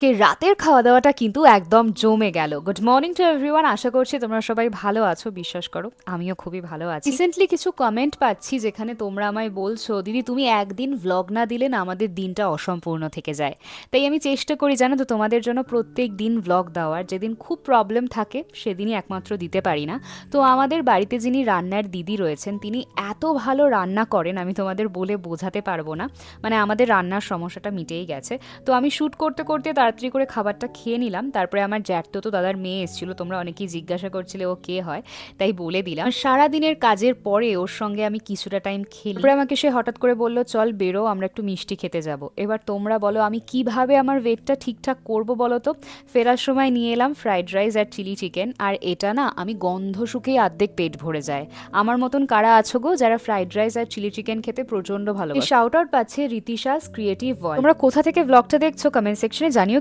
রাতের খাওয়া দাওয়াটা কিন্তু একদম জমে গেল। Good morning to everyone. আশা করছি তোমরা সবাই ভালো আছো। বিশ্বাস করো আমিও খুবই ভালো আছি। রিসেন্টলি কিছু কমেন্ট পাচ্ছি যেখানে তোমরা আমায় বলছো, দিদি তুমি একদিন ভ্লগ না দিলে না আমাদের দিনটা অসম্পূর্ণ থেকে যায়। তাই আমি চেষ্টা করি জানো তো তোমাদের জন্য প্রত্যেক দিন ভ্লগ দেওয়ার। যেদিন খুব প্রবলেম থাকে সেদিনই একমাত্র দিতে পারি না। তো আমাদের বাড়িতে যিনি রান্নার দিদি রয়েছেন তিনি এত ভালো রান্না করেন আমি তোমাদের বলে বোঝাতে পারবো না। মানে আমাদের রান্নার সমস্যাটা মিটেই গেছে। তো আমি শ্যুট করতে করতে তাড়াতাড়ি করে খাবারটা খেয়ে নিলাম। তারপরে আমার জ্যাঠতো দাদার মেয়ে এসেছিল, তোমরা অনেকেই জিজ্ঞাসা করছিলে ও কে হয়, তাই বলে দিলাম। সারা দিনের কাজের পরে ওর সঙ্গে আমি কিছুটা টাইম খেলি। তারপরে আমাকে সে হঠাৎ করে বলল চল বেরো, আমরা একটু মিষ্টি খেতে যাব। এবার তোমরা বলো আমি কিভাবে আমার ওয়েটটা ঠিকঠাক করব বলো তো। ফেরার সময় নিয়ে এলাম ফ্রাইড রাইস আর চিলি চিকেন, আর এটা না আমি গন্ধ শুকেই অর্ধেক পেট ভরে যায়। আমার মতন কারা আছো গো যারা ফ্রাইড রাইস আর চিলি চিকেন খেতে প্রচন্ড ভালোবাসে? শাউট আউট পাচ্ছে রীতিশাস ক্রিয়েটিভ ওয়ার্ল্ড। তোমরা কোথা থেকে ব্লগটা দেখছো কমেন্ট সেকশনে জানিও।